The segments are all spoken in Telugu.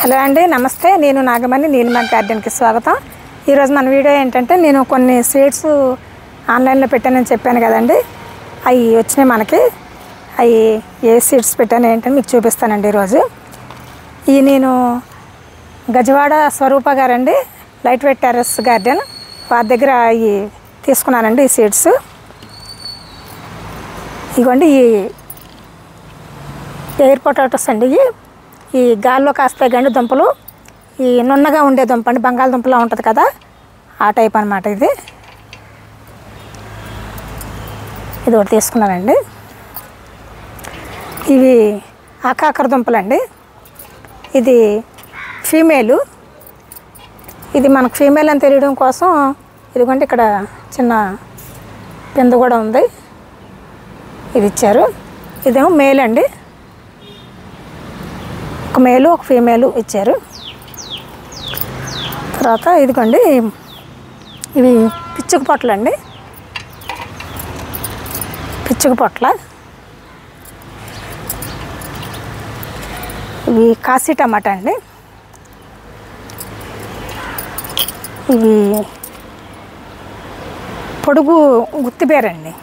హలో అండి, నమస్తే. నేను నాగమణి, నీలిమ గార్డెన్కి స్వాగతం. ఈరోజు మన వీడియో ఏంటంటే, నేను కొన్ని సీడ్స్ ఆన్లైన్లో పెట్టానని చెప్పాను కదండి. అవి వచ్చినాయి మనకి. అవి ఏ సీడ్స్ పెట్టాను ఏంటని మీకు చూపిస్తానండి ఈరోజు. ఈ నేను గజవాడ స్వరూప గారండి, లైట్ వెయిట్ టెర్రస్ గార్డెన్, వారి దగ్గర అవి తీసుకున్నానండి ఈ సీడ్స్. ఇదిగోండి ఈ ఎయిర్ పొటాటోస్ అండి. ఈ గాల్లో కాస్తాయి గండి దుంపలు, ఈ నున్నగా ఉండే దుంప అండి, బంగాళదుంపలా ఉంటుంది కదా, ఆ టైప్ అనమాట. ఇది ఒకటి తీసుకున్నానండి. ఇవి ఆకాకర దుంపలండి. ఇది ఫీమేలు. ఇది మనకు ఫీమేల్ అని తెలియడం కోసం ఇదిగోండి ఇక్కడ చిన్న పిందు కూడా ఉంది, ఇది ఇచ్చారు. ఇదేమో మేల్ అండి, ఒక మేలు ఒక ఫీమేలు ఇచ్చారు. తర్వాత ఇదిగోండి ఇవి పిచ్చుక పొట్లు అండి, పిచ్చుక పొట్ల. ఇవి కాశీ టమాటా అండి. ఇవి పొడుగు గుత్తిబీర అండి,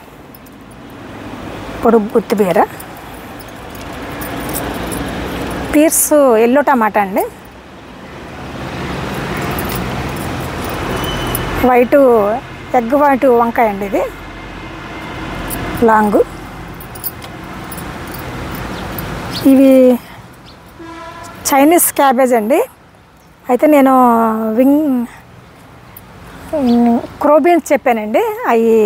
పొడుగు గుత్తిబీర. పీర్స్ ఎల్లో టమాటా అండి. వైటు ఎగ్ వైటు వంకాయ అండి, ఇది లాంగు. ఇవి చైనీస్ క్యాబేజ్ అండి. అయితే నేను క్రోబీన్స్ చెప్పానండి, అవి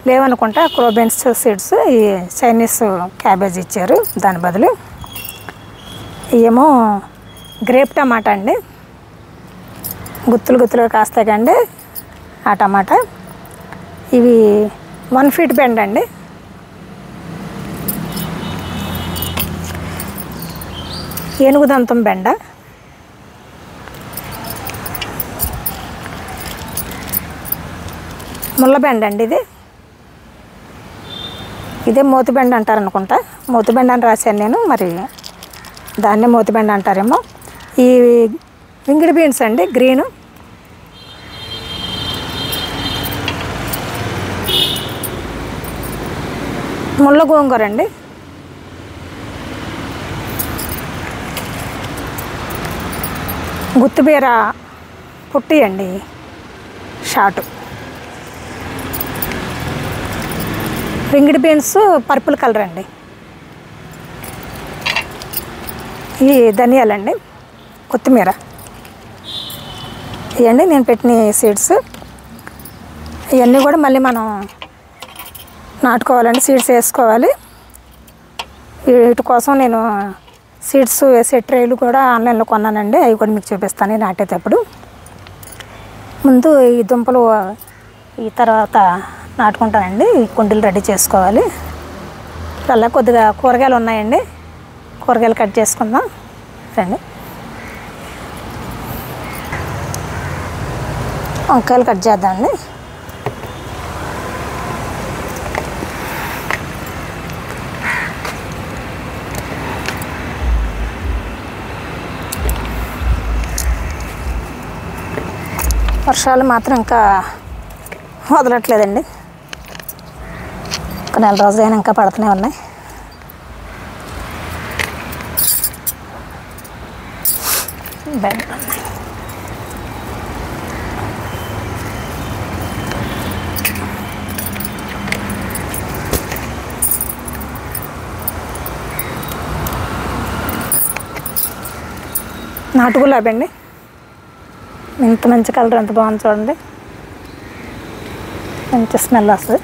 లేవనుకుంటా. క్రోబీన్స్ సీడ్స్ ఈ చైనీస్ క్యాబేజ్ ఇచ్చారు దాని బదులు. ఏమో గ్రేప్ టమాటా అండి, గుత్తులు గుత్తులుగా కాస్తాయి కండి ఆ టమాటా. ఇవి 1 ఫీట్ బెండ్ అండి. ఏనుగు దంతం బెండ. ముళ్ళబెండ అండి, ఇదే మోతిబెండ అంటారు అనుకుంటా. మోతిబెండ అని రాశాను నేను, మరి దాన్నే మోతిబెండ అంటారేమో. ఈ వింగిడి బీన్స్ అండి, గ్రీను. ముళ్ళ గోంగూర అండి. గుత్తిబీర పుట్టి అండి, షార్ట్. వింగిడి బీన్స్ పర్పుల్ కలర్ అండి. ఈ ధనియాలండి, కొత్తిమీర. ఇవన్నీ నేను పెట్టిన సీడ్స్. ఇవన్నీ కూడా మళ్ళీ మనం నాటుకోవాలండి, సీడ్స్ వేసుకోవాలి. వీటి కోసం నేను సీడ్స్ వేసే ట్రేలు కూడా ఆన్లైన్లో కొన్నానండి, అవి కూడా మీకు చూపిస్తాను నాటేటప్పుడు. ముందు ఈ దుంపలు ఈ తర్వాత నాటుకుంటానండి. ఈ కుండీలు రెడీ చేసుకోవాలి. అలా కొద్దిగా కూరగాయలు ఉన్నాయండి, కూరగాయలు కట్ చేసుకుందాం రండి. వంకాయలు కట్ చేద్దామండి. వర్షాలు మాత్రం ఇంకా వదలట్లేదండి, ఒక 4 రోజులైనా ఇంకా పడుతూనే ఉన్నాయి. బెండ నాటు గులాబీ అండి. ఎంత మంచి కలర్, ఎంత బాగుంది చూడండి, మంచి స్మెల్ వస్తుంది.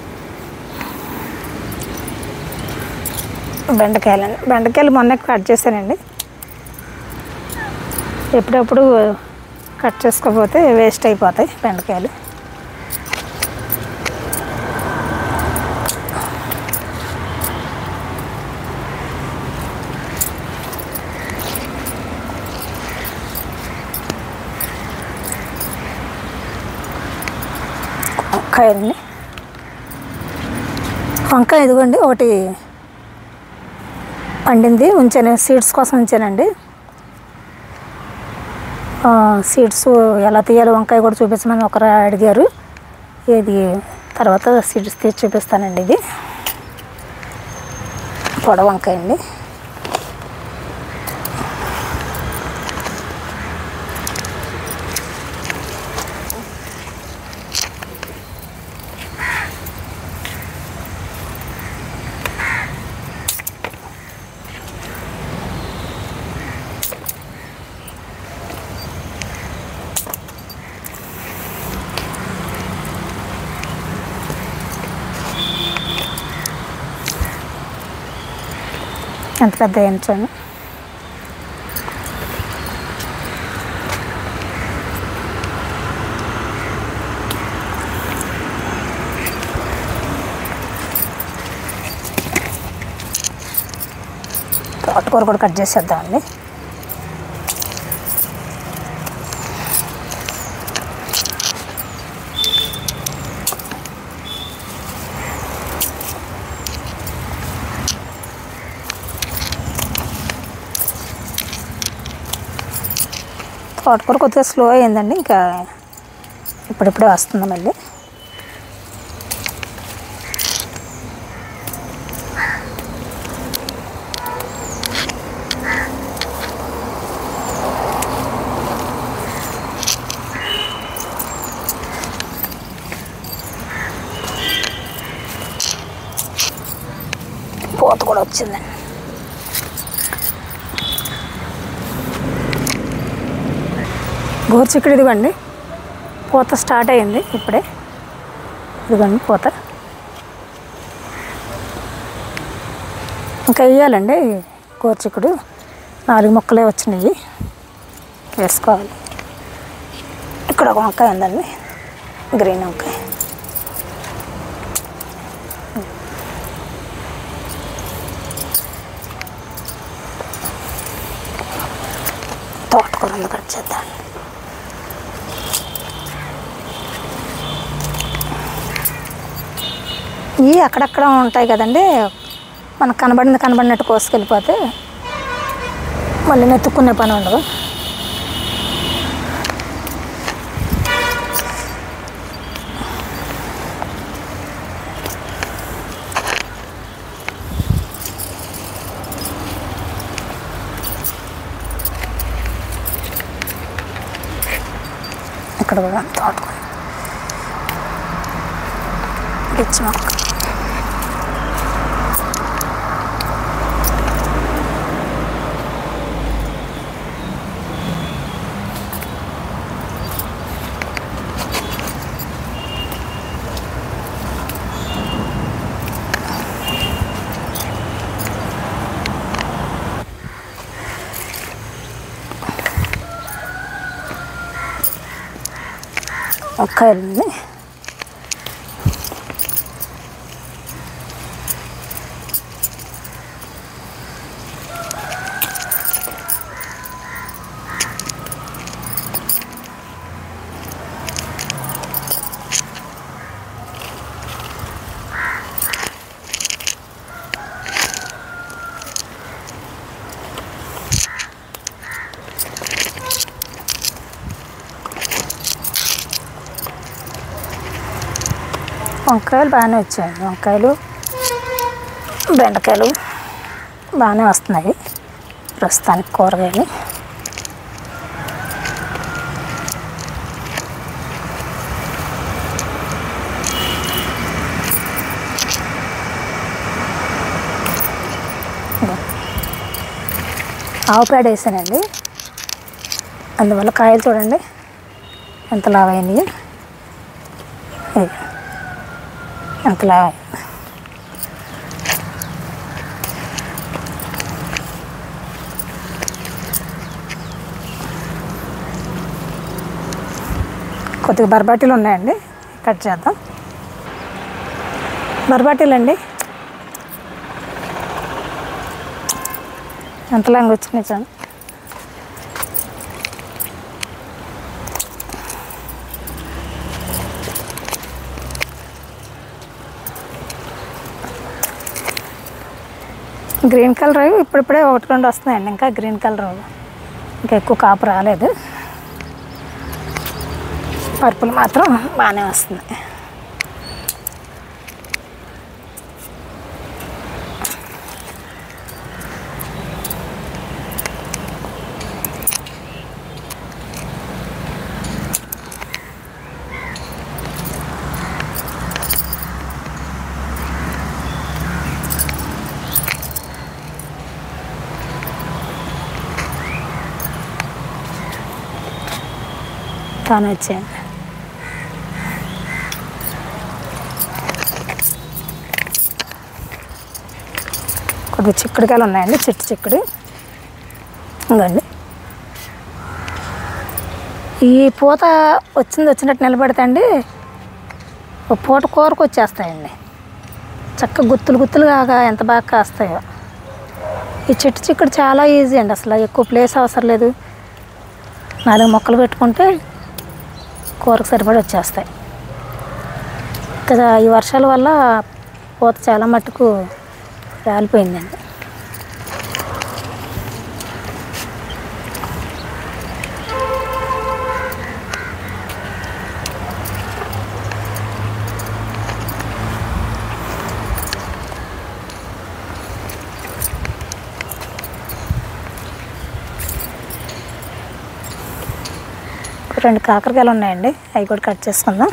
బెండకాయలండి, బెండకాయలు మొన్న కట్ చేశానండి. ఎప్పుడప్పుడు కట్ చేసుకోకపోతే వేస్ట్ అయిపోతాయి బెండకాయలు. వంకాయలండి, వంకాయ ఇదిగోండి ఒకటి పండింది, ఉంచాను, సీడ్స్ కోసం ఉంచానండి. సీడ్స్ ఎలా తీయాలి వంకాయ కూడా చూపించమని ఒకరు అడిగారు. ఇది తర్వాత సీడ్స్ తీసి చూపిస్తానండి. ఇది పొడవు వంకాయ అండి. ఎంత పెద్ద వేయించాను. తోటకూర కూడా కట్ చేసేద్దామండి. తోటకూర కొద్దిగా స్లో అయిందండి. ఇంకా ఇప్పుడిప్పుడే వస్తుంది మళ్ళీ. పూత కూడా వచ్చిందండి. గోరుచిక్కుడు ఇదిగోండి పూత స్టార్ట్ అయింది ఇప్పుడే. ఇదిగోండి పూత. ఇంకా వేయాలండి గోరుచిక్కుడు. 4 మొక్కలే వచ్చినాయి, వేసుకోవాలి. ఇక్కడ ఒక వంకాయ ఉందండి, గ్రీన్ వంకాయ. తోటకూర కట్ చేద్దాం. ఇవి అక్కడక్కడ ఉంటాయి కదండి, మనకు కనబడినట్టు కోసుకెళ్ళిపోతే మళ్ళీ నెత్తుక్కునే పని ఉండదు. ఇక్కడ కూడా తోటకూర, పిచ్చి మొక్క. వంకాయలు బాగానే వచ్చాయి. వంకాయలు బెండకాయలు బాగానే వస్తున్నాయి ప్రస్తుతానికి. కూరగాయలు ఆవు పేడ వేసానండి, అందువల్ల కాయలు చూడండి ఎంత లావైనవి. ఎంత లావ. కొద్దిగా బర్బాటీలు ఉన్నాయండి, కట్ చేద్దాం. బర్బాటీలు అండి ఎంత లాంగ్ వచ్చినాయి చూడండి. గ్రీన్ కలర్ ఇప్పుడిప్పుడే 1-2 వస్తున్నాయండి. ఇంకా గ్రీన్ కలర్ ఇంకా ఎక్కువ కాపు రాలేదు. పర్పుల్ మాత్రం బాగానే వస్తుంది. తాను వచ్చాను. కొద్దిగా చిక్కుడుకాయలు ఉన్నాయండి, చిక్కుడు ఉందండి. ఈ పూత వచ్చినట్టు నిలబడితే అండి ఒక పూట కూరకు వచ్చేస్తాయండి. చక్కగా గుత్తులుగా ఎంత బాగా కాస్తాయో. ఈ చిక్కుడు చాలా ఈజీ అండి, అసలు ఎక్కువ ప్లేస్ అవసరం లేదు. 4 మొక్కలు పెట్టుకుంటే కూరకు సరిపడి వచ్చేస్తాయి. కదా ఈ వర్షాల వల్ల పూత చాలా మట్టుకు రాలిపోయిందండి. రెండు కాకరకాయలు ఉన్నాయండి, అవి కూడా కట్ చేసుకుందాం.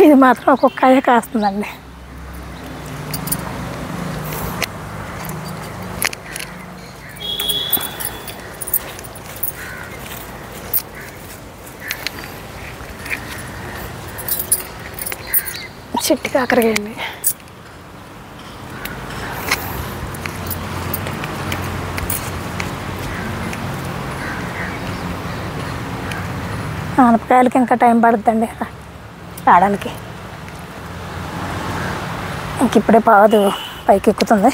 ఇది మాత్రం ఒక్కొక్క కాయ కాస్తుందండి. చెట్టు కాకరకాయ అండి. ఆనపకాయలకి ఇంకా టైం పడుతుందండి రావడానికి. ఇంక ఇప్పుడే పాదు పైకి ఎక్కుతుంది.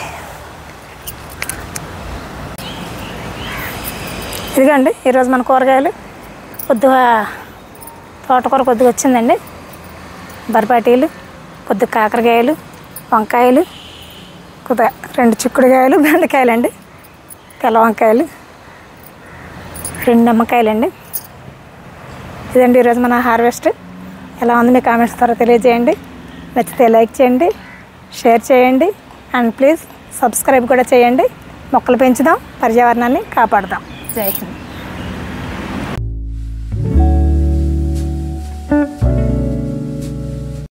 ఇదిగండి ఈరోజు మన కూరగాయలు. కొద్దిగా తోటకూర కొద్దిగా వచ్చిందండి, బరపాటీలు, కొద్దిగా కాకరకాయలు, వంకాయలు, కొద్దిగా 2 చిక్కుడుకాయలు, బెండకాయలండి, తెల్ల వంకాయలు, 2 నిమ్మకాయలండి. ఇదండి ఈరోజు మన హార్వెస్ట్. ఎలా ఉంది మీ కామెంట్స్ ద్వారా తెలియజేయండి. నచ్చితే లైక్ చేయండి, షేర్ చేయండి, అండ్ ప్లీజ్ సబ్స్క్రైబ్ కూడా చేయండి. మొక్కలు పెంచుదాం, పర్యావరణాన్ని కాపాడుదాం. జై హింద్.